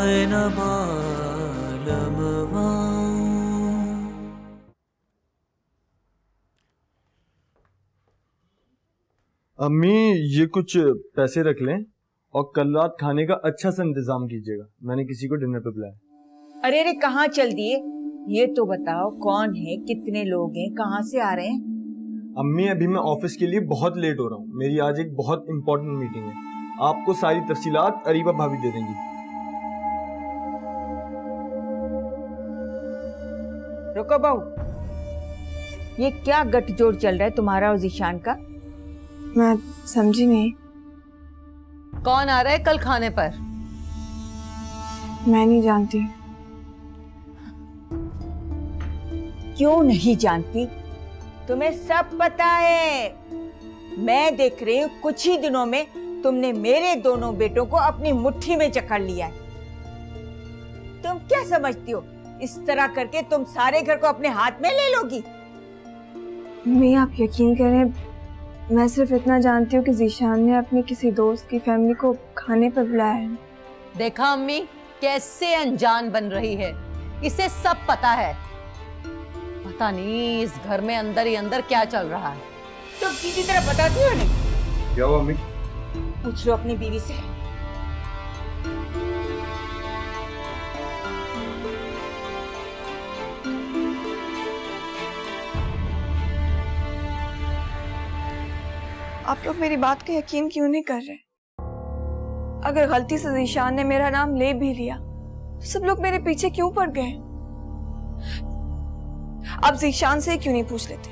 आए न मालमवा। अम्मी ये कुछ पैसे रख लें और कल रात खाने का अच्छा सा इंतजाम कीजिएगा, मैंने किसी को डिनर पे बुलाया। अरे अरे कहाँ चल दिए, ये तो बताओ कौन है, कितने लोग हैं, कहाँ से आ रहे हैं? अम्मी अभी मैं ऑफिस के लिए बहुत लेट हो रहा हूँ, मेरी आज एक बहुत इंपॉर्टेंट मीटिंग है। आपको सारी तफसीलात अरीबा भाभी दे देंगी। रुको बहू, ये क्या गठजोड़ चल रहा है तुम्हारा और जीशान का? मैं समझी नहीं। कौन आ रहा है कल खाने पर? मैं नहीं जानती। क्यों नहीं जानती? तुम्हें सब पता है। मैं देख रही हूँ कुछ ही दिनों में तुमने मेरे दोनों बेटों को अपनी मुट्ठी में जकड़ लिया है। तुम क्या समझती हो, इस तरह करके तुम सारे घर को अपने हाथ में ले लोगी? मम्मी आप यकीन करें, मैं सिर्फ इतना जानती हूँ कि जीशान ने अपने किसी दोस्त की फैमिली को खाने पर बुलाया है। देखा अम्मी कैसे अनजान बन रही है, इसे सब पता है। पता नहीं इस घर में अंदर ही अंदर क्या चल रहा है। तुम सीधी तरह बताती हो नहीं? क्या हुआ अम्मी? पूछ लो अपनी बीवी से। आप लोग मेरी बात का यकीन क्यों नहीं कर रहे? अगर गलती से जीशान ने मेरा नाम ले भी लिया तो सब लोग मेरे पीछे क्यों पड़ गए? आप जीशान से क्यों नहीं पूछ लेते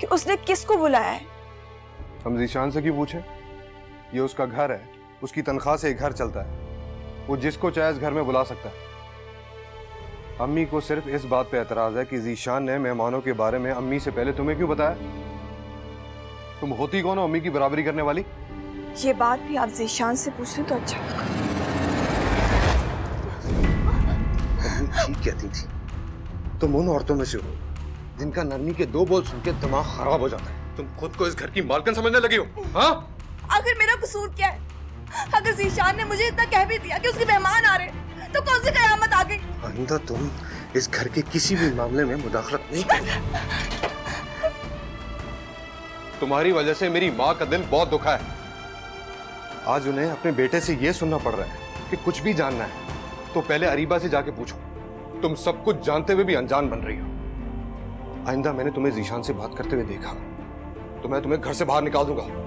कि उसने किसको बुलाया है? हम जीशान से क्यों पूछे? ये उसका घर है, उसकी तनख्वाह से घर चलता है, वो जिसको चाहे इस घर में बुला सकता है। अम्मी को सिर्फ इस बात पे एतराज है कि जीशान ने मेहमानों के बारे में अम्मी से पहले तुम्हें क्यों बताया? तुम होती कौन हो अम्मी की बराबरी करने वाली? ये बात भी आप जीशान से पूछ लें तो अच्छा होगा। ठीक कहती थी, तुम उन औरतों में से हो जिनका नरमी के दो बोल सुन के दिमाग खराब हो जाता है। तुम खुद को इस घर की मालकिन समझने लगी हो, हाँ? आखिर मेरा कसूर क्या है? अगर जीशान ने मुझे इतना कह भी दिया कि उसके मेहमान आ रहे हैं, तो कौन सी कयामत आ गई? आइंदा तुम इस घर के किसी भी मामले में मुदाखलत नहीं करना। तुम्हारी वजह से मेरी माँ का दिल बहुत दुखा है। आज उन्हें अपने बेटे से यह सुनना पड़ रहा है कि कुछ भी जानना है तो पहले अरीबा से जाके पूछो। तुम सब कुछ जानते हुए भी अनजान बन रही हो। आइंदा मैंने तुम्हें जीशान से बात करते हुए देखा तो मैं तुम्हें घर से बाहर निकाल दूंगा।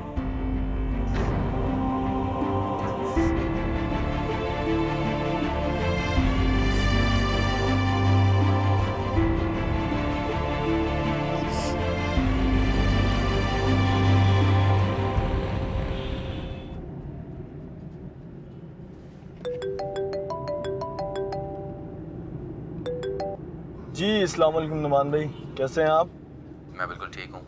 जी अस्सलाम वालेकुम नुमान भाई, कैसे हैं आप? मैं बिल्कुल ठीक हूँ।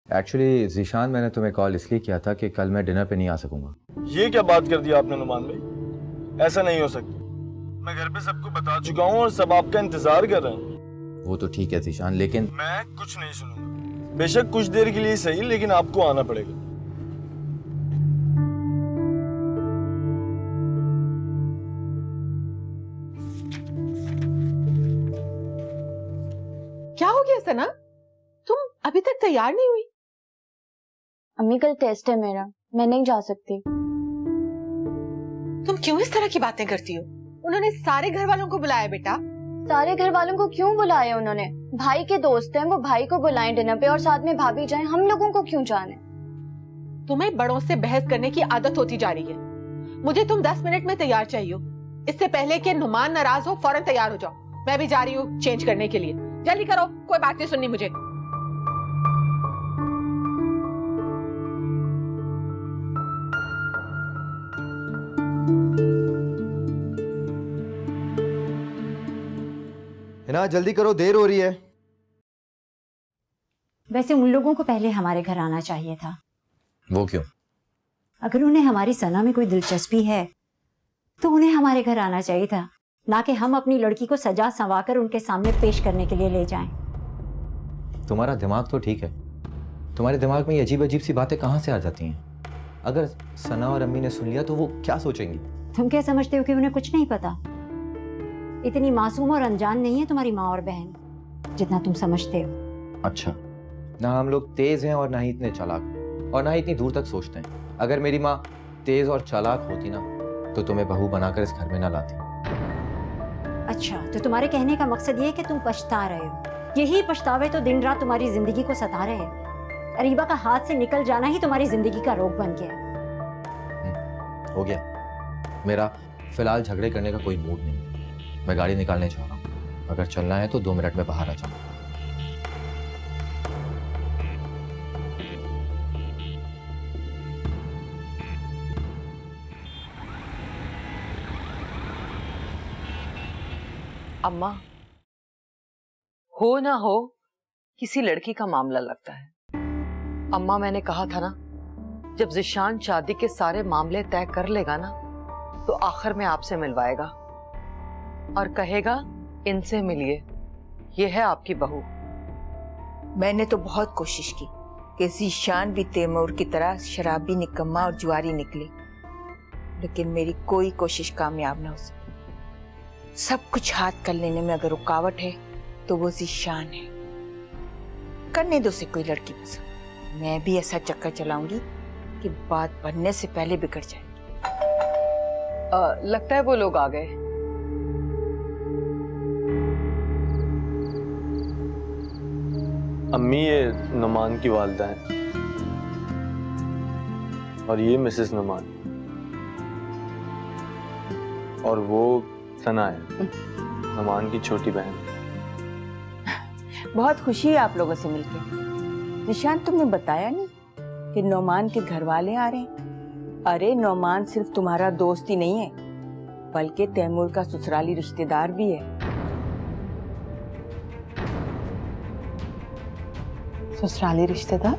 एक्चुअली जीशान मैंने तुम्हें कॉल इसलिए किया था कि कल मैं डिनर पे नहीं आ सकूंगा। ये क्या बात कर दी आपने नुमान भाई, ऐसा नहीं हो सकता। मैं घर पे सबको बता चुका हूँ और सब आपका इंतजार कर रहे हैं। वो तो ठीक है जीशान, लेकिन मैं कुछ नहीं सुनूंगा। बेशक कुछ देर के लिए सही, लेकिन आपको आना पड़ेगा। क्या हो गया सना, तुम अभी तक तैयार नहीं हुई? अम्मी कल टेस्ट है मेरा, मैं नहीं जा सकती। तुम क्यों इस तरह की बातें करती हो? उन्होंने सारे घर वालों को बुलाया बेटा। सारे घर वालों को क्यों बुलाया उन्होंने? भाई के दोस्त हैं, वो भाई को बुलाएं डिनर पे और साथ में भाभी जाएं, हम लोगों को क्यों जाने? तुम्हें बड़ों से बहस करने की आदत होती जा रही है। मुझे तुम 10 मिनट में तैयार चाहिए हो, इससे पहले कि नुमान नाराज हो फौरन तैयार हो जाओ। मैं भी जा रही हूँ चेंज करने के लिए, जल्दी करो, कोई बात नहीं सुननी मुझे। हिना जल्दी करो, देर हो रही है। वैसे उन लोगों को पहले हमारे घर आना चाहिए था। वो क्यों? अगर उन्हें हमारी सना में कोई दिलचस्पी है तो उन्हें हमारे घर आना चाहिए था, ना कि हम अपनी लड़की को सजा संवाकर उनके सामने पेश करने के लिए ले जाएं। तुम्हारा दिमाग तो ठीक है, तुम्हारे दिमाग में ये अजीब अजीब सी बातें कहाँ से आ जाती हैं? अगर सना और अम्मी ने सुन लिया तो वो क्या सोचेंगी? तुम क्या समझते हो कि उन्हें कुछ नहीं पता? इतनी मासूम और अनजान नहीं है तुम्हारी माँ और बहन जितना तुम समझते हो। अच्छा, ना हम लोग तेज हैं और ना ही इतने चालाक और ना ही इतनी दूर तक सोचते हैं। अगर मेरी माँ तेज और चालाक होती ना तो तुम्हें बहू बनाकर इस घर में ना लाती। अच्छा, तो तुम्हारे कहने का मकसद ये है कि तुम पछता रहे हो। यही पछतावे तो दिन रात तुम्हारी जिंदगी को सता रहे हैं। अरीबा का हाथ से निकल जाना ही तुम्हारी जिंदगी का रोग बन गया है। हो गया। मेरा फिलहाल झगड़े करने का कोई मूड नहीं है। मैं गाड़ी निकालने जा रहा हूँ। अगर चलना है तो 2 मिनट में बाहर आ जाऊँ। अम्मा, हो ना हो किसी लड़की का मामला लगता है। अम्मा, मैंने कहा था ना, जब जिशान शादी के सारे मामले तय कर लेगा ना तो आखिर में आपसे मिलवाएगा और कहेगा इनसे मिलिए, ये है आपकी बहू। मैंने तो बहुत कोशिश की कि जीशान भी तैमूर की तरह शराबी, निकम्मा और जुआरी निकले, लेकिन मेरी कोई कोशिश कामयाब न हो सकी। सब कुछ हाथ कर लेने में अगर रुकावट है तो वो जीशान है। करने दो से कोई लड़की पसंद। मैं भी ऐसा चक्कर चलाऊंगी कि बात बनने से पहले बिगड़ जाएगी। लगता है वो लोग आ गए। अम्मी, ये नुमान की वालिदा है और ये मिसेस नुमान, और वो सना है, नुमान की छोटी बहन। बहुत खुशी है आप लोगों से मिलकर। निशान, तुमने बताया नहीं कि नौमान के घर वाले आ रहे हैं? अरे नौमान सिर्फ तुम्हारा दोस्त ही नहीं है, बल्कि तैमूर का ससुराली रिश्तेदार भी है। ससुराली रिश्तेदार?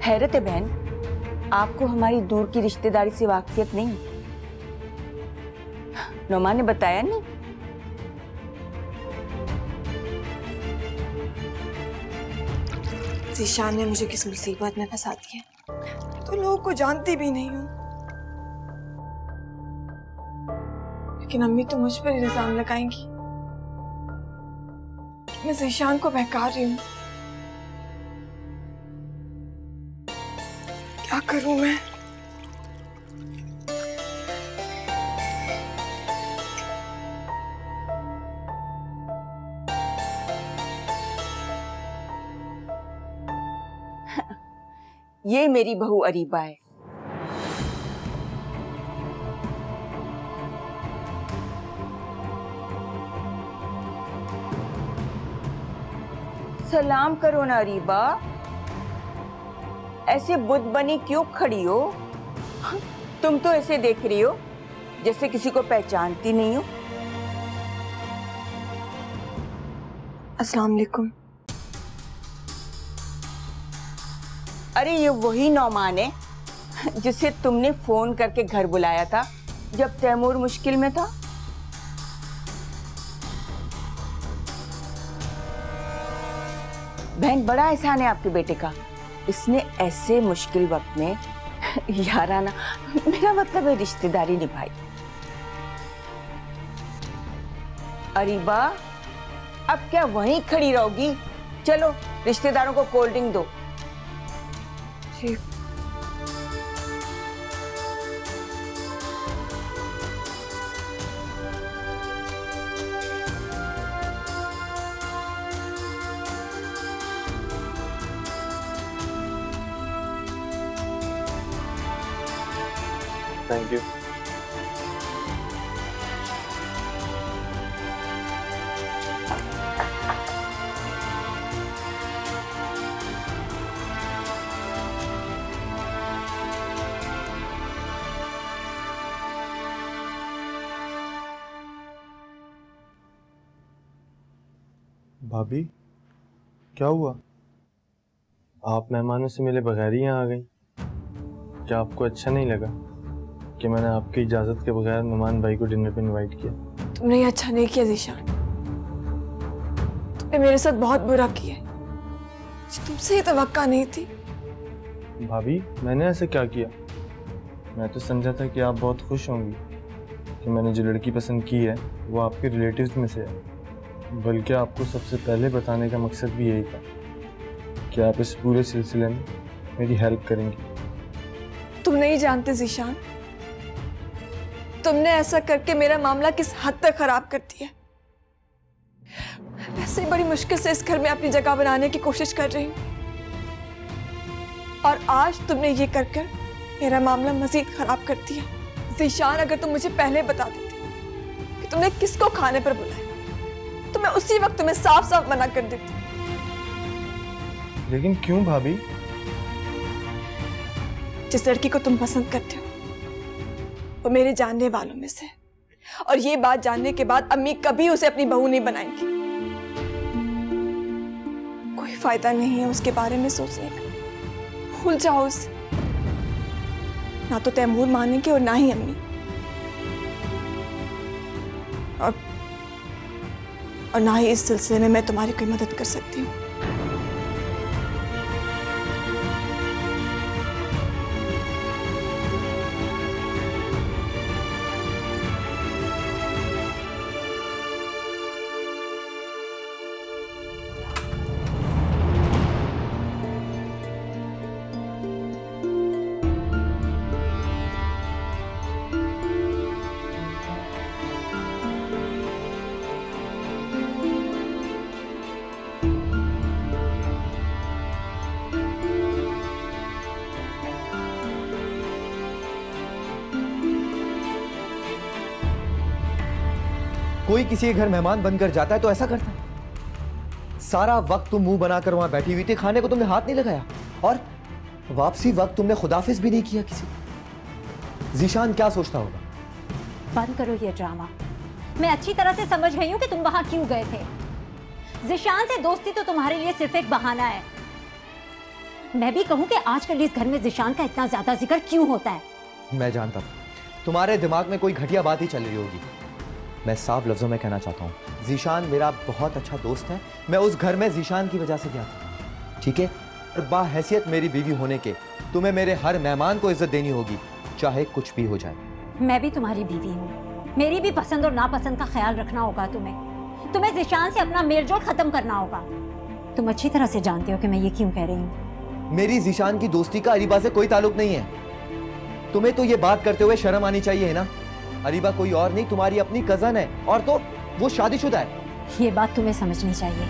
हैरत है बहन, आपको हमारी दूर की रिश्तेदारी से वाकिफियत नहीं? नौमान ने बताया नहीं? जीशान ने मुझे किस मुसीबत में फंसा दिया, तो लोगों को जानती भी नहीं हूँ। लेकिन अम्मी तो मुझ पर इल्जाम लगाएंगी कि मैं जीशान को बहका रही हूँ। क्या करूं मैं? ये मेरी बहू अरीबा है। सलाम करो ना अरीबा, ऐसे बुत बनी क्यों खड़ी हो? तुम तो ऐसे देख रही हो जैसे किसी को पहचानती नहीं हो। अस्सलाम वालेकुम। अरे ये वही नौमान है जिसे तुमने फोन करके घर बुलाया था जब तैमूर मुश्किल में था। बहन, बड़ा एहसान है आपके बेटे का, इसने ऐसे मुश्किल वक्त में याराना, मेरा मतलब है रिश्तेदारी निभाई। अरीबा, अब क्या वहीं खड़ी रहोगी? चलो रिश्तेदारों को कोल्ड ड्रिंक दो। जी। Thank you. भाभी, क्या हुआ? आप मेहमानों से मिले बगैर ही यहाँ आ गई? क्या आपको अच्छा नहीं लगा कि मैंने आपकी इजाज़त के बगैर नुमान भाई को डिनर पे इनवाइट किया? तुमने ये अच्छा नहीं किया जीशान, तुमने मेरे साथ बहुत बुरा किया है। तुमसे ये तवक्का नहीं थी। भाभी, मैंने ऐसे क्या किया? मैं तो समझा था कि आप बहुत खुश होंगी कि मैंने जो लड़की पसंद की है वो आपके रिलेटिव्स में से है, बल्कि आपको सबसे पहले बताने का मकसद भी यही था कि आप इस पूरे सिलसिले में मेरी हेल्प करेंगी। तुम नहीं जानते ज़ीशान, तुमने ऐसा करके मेरा मामला किस हद तक खराब कर दिया। वैसे ही बड़ी मुश्किल से इस घर में अपनी जगह बनाने की कोशिश कर रही हूँ, और आज तुमने ये कर कर मेरा मामला मजीद खराब कर दिया। ज़ीशान, अगर तुम मुझे पहले बता देती कि तुमने किसको खाने पर बुलाया तो मैं उसी वक्त तुम्हें साफ साफ मना कर देती। लेकिन क्यों भाभी? जिस लड़की को तुम पसंद करते हो वो मेरे जानने वालों में से, और ये बात जानने के बाद अम्मी कभी उसे अपनी बहू नहीं बनाएंगी। कोई फायदा नहीं है उसके बारे में सोचने का, भूल जाओ उसे। ना तो तैमूर मानेंगे और ना ही अम्मी। और ना ही इस सिलसिले में मैं तुम्हारी कोई मदद कर सकती हूँ। कोई किसी के घर मेहमान बनकर जाता है तो ऐसा करता है। सारा वक्त तुम मुंह बनाकर वहां बैठी हुई थी, खाने को तुमने हाथ नहीं लगाया, और वापसी वक्त तुमने खुदाफिज भी नहीं किया किसी। ज़ीशान क्या सोचता होगा? बंद करो ये ड्रामा। मैं अच्छी तरह से समझ गई हूँ कि तुम वहां क्यों गए थे। ज़ीशान से दोस्ती तो तुम्हारे लिए सिर्फ एक बहाना है। मैं भी कहूँ कि आजकल इस घर में ज़ीशान का इतना ज्यादा जिक्र क्यों होता है। मैं जानता था तुम्हारे दिमाग में कोई घटिया बात ही चल रही होगी। मैं साफ लफ्जों में कहना चाहता हूँ, ज़ीशान मेरा बहुत अच्छा दोस्त है। मैं उस घर में ज़ीशान की वजह से गया था, ठीक है? और बाहैसियत मेरी बीवी होने के तुम्हें मेरे हर मेहमान को इज्जत देनी होगी, चाहे कुछ भी हो जाए। मैं भी तुम्हारी बीवी हूँ, मेरी भी पसंद और नापसंद का ख्याल रखना होगा तुम्हें ज़ीशान से अपना मेलजोल खत्म करना होगा। तुम अच्छी तरह से जानते हो कि मैं ये क्यों कह रही हूँ। मेरी ज़ीशान की दोस्ती का अरीबा से कोई ताल्लुक नहीं है। तुम्हें तो ये बात करते हुए शर्म आनी चाहिए है ना? अरीबा कोई और नहीं, तुम्हारी अपनी कजन है, और तो वो शादीशुदा है। ये बात तुम्हें समझनी चाहिए।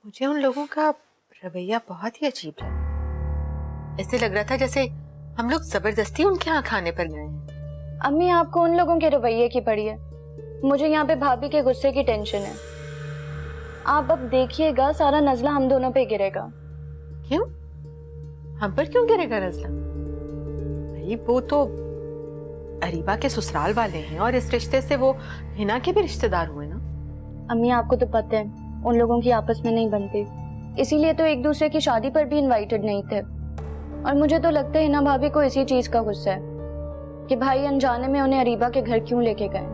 मुझे उन लोगों का रवैया बहुत ही अजीब लगा। ऐसे लग रहा था जैसे हम लोग जबरदस्ती उनके यहाँ खाने पर गए हैं। अम्मी, आपको उन लोगों के रवैये की पड़ी है, मुझे यहाँ पे भाभी के गुस्से की टेंशन है। आप अब देखिएगा सारा नजला हम दोनों पे गिरेगा। क्यों? हम पर क्यों गिरेगा नजला? भाई वो तो अरीबा के ससुराल वाले हैं और इस रिश्ते से वो हिना के भी रिश्तेदार हुए ना। अम्मी, आपको तो पता है उन लोगों की आपस में नहीं बनती, इसीलिए तो एक दूसरे की शादी पर भी इनवाइटेड नहीं थे। और मुझे तो लगता है हिना भाभी को इसी चीज का गुस्सा है कि भाई अनजाने में उन्हें अरीबा के घर क्यों लेके गए।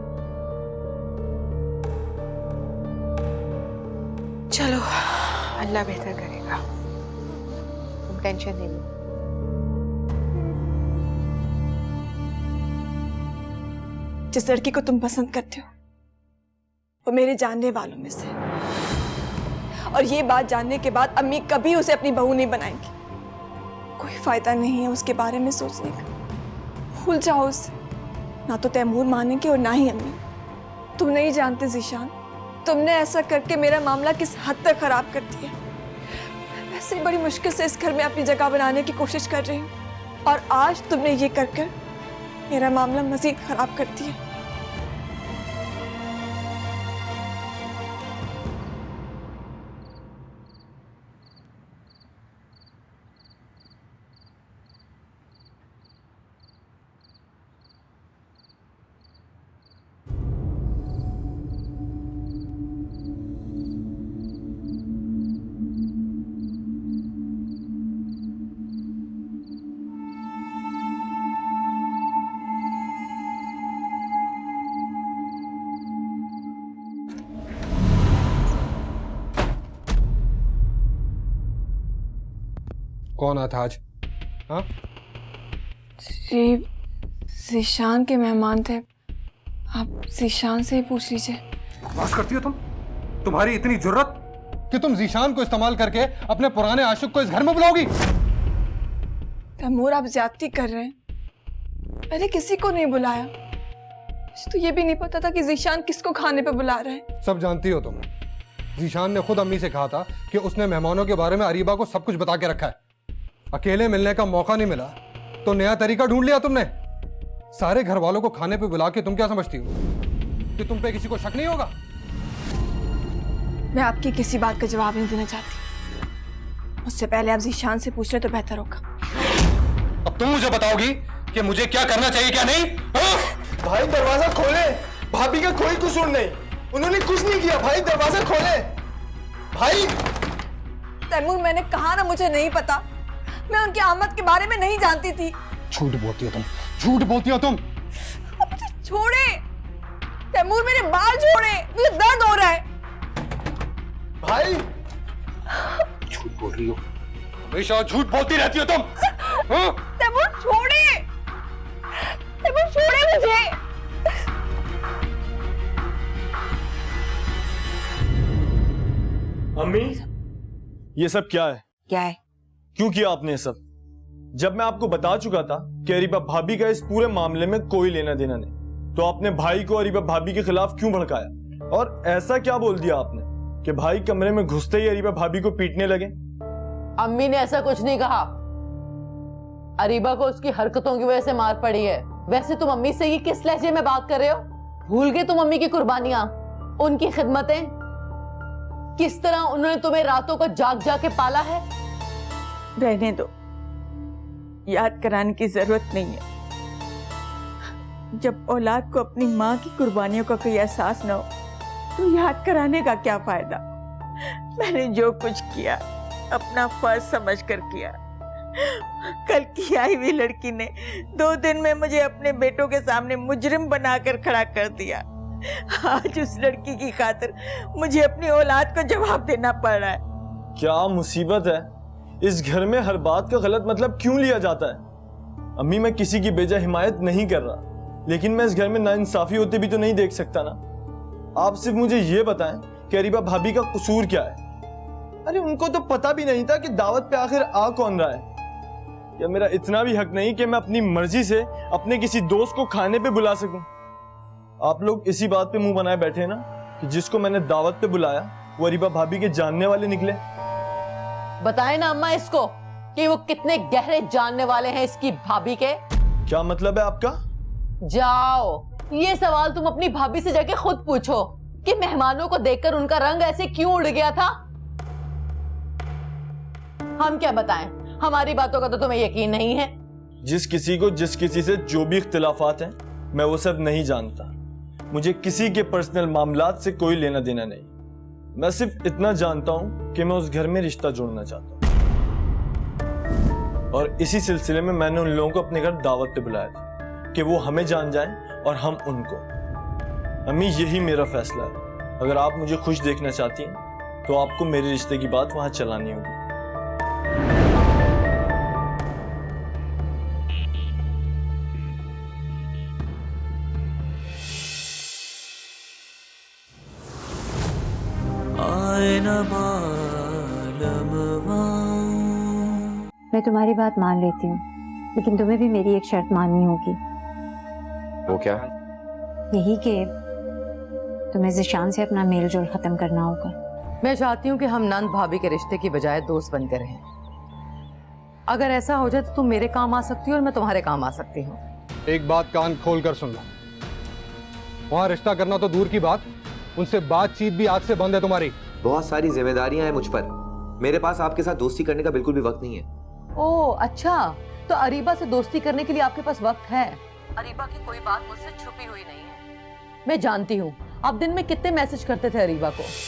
चलो, अल्लाह बेहतर करेगा, तुम टेंशन नहीं लो। जिस लड़की को तुम पसंद करते हो वो मेरे जानने वालों में से, और ये बात जानने के बाद अम्मी कभी उसे अपनी बहू नहीं बनाएंगी। कोई फायदा नहीं है उसके बारे में सोचने का, भूल जाओ उसे। ना तो तैमूर मानेंगे और ना ही अम्मी। तुम नहीं जानते ज़ीशान, तुमने ऐसा करके मेरा मामला किस हद तक खराब कर दिया। वैसे ही बड़ी मुश्किल से इस घर में अपनी जगह बनाने की कोशिश कर रही हूँ, और आज तुमने ये कर कर मेरा मामला मजीद खराब कर दिया। कौन आया था आज? हाँ, ये जीशान के मेहमान थे। आप जीशान से ही पूछ लीजिए। बकवास करती हो तुम? तुम्हारी इतनी जुर्रत कि तुम जीशान को इस्तेमाल करके अपने पुराने आशिक को इस घर में बुलाओगी? तैमूर, आप ज्यादती कर रहे हैं। मैंने किसी को नहीं बुलाया। मुझे तो ये भी नहीं पता था कि जीशान किसको खाने पे बुला रहे हैं। सब जानती हो तुम। जीशान ने खुद अम्मी से कहा था कि उसने मेहमानों के बारे में अरीबा को सब कुछ बता के रखा है। अकेले मिलने का मौका नहीं मिला तो नया तरीका ढूंढ लिया तुमने। सारे घर वालों को खाने पे बुला के तुम क्या समझती हो कि तुम पे किसी को शक नहीं होगा? मैं आपकी किसी बात का जवाब नहीं देना चाहती। उससे पहले आप जीशान से पूछ ले तो बेहतर होगा। अब तुम मुझे बताओगी कि मुझे क्या करना चाहिए क्या नहीं? भाई दरवाजा खोले, भाभी का कोई कसूर नहीं, उन्होंने कुछ नहीं किया। भाई दरवाजा खोले। भाई तैमूर, मैंने कहा ना मुझे नहीं पता। मैं उनकी आमद के बारे में नहीं जानती थी। झूठ बोलती हो तुम, झूठ बोलती हो तुम। अब मुझे छोड़े तैमूर, मेरे बाल छोड़े, मुझे दर्द हो रहा है। भाई झूठ बोल रही हो, हमेशा झूठ बोलती रहती हो तुम। हाँ? तैमूर छोड़े, तैमूर छोड़े मुझे। अम्मी, ये सब क्या है? क्या है? क्यों किया आपने ये सब? जब मैं आपको बता चुका था कि अरीबा भाभी का इस पूरे मामले में कोई लेना देना नहीं, तो आपने भाई को अरीबा भाभी के खिलाफ क्यों भड़काया? और ऐसा क्या बोल दिया आपने कि भाई कमरे में घुसते ही अरीबा भाभी को पीटने लगे? अम्मी ने ऐसा कुछ नहीं कहा। अरीबा को उसकी हरकतों की वजह से मार पड़ी है। वैसे तुम अम्मी से ये किस लहजे में बात कर रहे हो? भूल गए तुम अम्मी की कुर्बानियां, उनकी खिदमतें? किस तरह उन्होंने तुम्हें रातों को जाग जाग के पाला है? रहने दो, याद कराने की जरूरत नहीं है। जब औलाद को अपनी माँ की कुर्बानियों का कोई एहसास न हो तो याद कराने का क्या फायदा। मैंने जो कुछ किया अपना फर्ज समझकर किया। कल की आई हुई लड़की ने 2 दिन में मुझे अपने बेटों के सामने मुजरिम बनाकर खड़ा कर दिया। आज उस लड़की की खातिर मुझे अपनी औलाद को जवाब देना पड़ रहा है। क्या मुसीबत है? इस घर में हर बात का गलत मतलब क्यों लिया जाता है? अम्मी, मैं किसी की बेजा हिमायत नहीं कर रहा, लेकिन मैं इस घर में नाइंसाफी होते भी तो नहीं देख सकता ना। आप सिर्फ मुझे ये बताएं कि अरीबा भाभी का कसूर क्या है? अरे उनको तो पता भी नहीं था कि दावत पे आखिर आ कौन रहा है। या मेरा इतना भी हक नहीं कि मैं अपनी मर्जी से अपने किसी दोस्त को खाने पे बुला सकूं? आप लोग इसी बात पे मुंह बनाए बैठे ना कि जिसको मैंने दावत पे बुलाया वो अरीबा भाभी के जानने वाले निकले। बताए ना अम्मा इसको कि वो कितने गहरे जानने वाले हैं इसकी भाभी के। क्या मतलब है आपका? जाओ, ये सवाल तुम अपनी भाभी से जाके खुद पूछो कि मेहमानों को देखकर उनका रंग ऐसे क्यों उड़ गया था। हम क्या बताएं? हमारी बातों का तो तुम्हें यकीन नहीं है। जिस किसी को जिस किसी से जो भी इख्तिलाफात हैं, मैं वो सब नहीं जानता। मुझे किसी के पर्सनल मामलात से कोई लेना देना नहीं। मैं सिर्फ इतना जानता हूं कि मैं उस घर में रिश्ता जोड़ना चाहता हूं, और इसी सिलसिले में मैंने उन लोगों को अपने घर दावत पे बुलाया था कि वो हमें जान जाएं और हम उनको। अम्मी, यही मेरा फैसला है। अगर आप मुझे खुश देखना चाहती हैं तो आपको मेरे रिश्ते की बात वहां चलानी होगी। मैं तुम्हारी बात मान लेती हूँ, लेकिन तुम्हें भी मेरी एक शर्त माननी होगी। वो क्या? यही कि तुम्हें ज़िशान से अपना मेल जोल खत्म करना होगा। मैं चाहती हूँ कि हम नंद भाभी के रिश्ते की बजाय दोस्त बनकर रहें। अगर ऐसा हो जाए तो तुम मेरे काम आ सकती हो और मैं तुम्हारे काम आ सकती हूँ। एक बात कान खोल कर सुन लो, वहां रिश्ता करना तो दूर की बात, उनसे बातचीत भी आज से बंद है तुम्हारी। बहुत सारी जिम्मेदारियां हैं मुझ पर। मेरे पास आपके साथ दोस्ती करने का बिल्कुल भी वक्त नहीं है। ओह अच्छा, तो अरीबा से दोस्ती करने के लिए आपके पास वक्त है। अरीबा की कोई बात मुझसे छुपी हुई नहीं है। मैं जानती हूँ आप दिन में कितने मैसेज करते थे अरीबा को।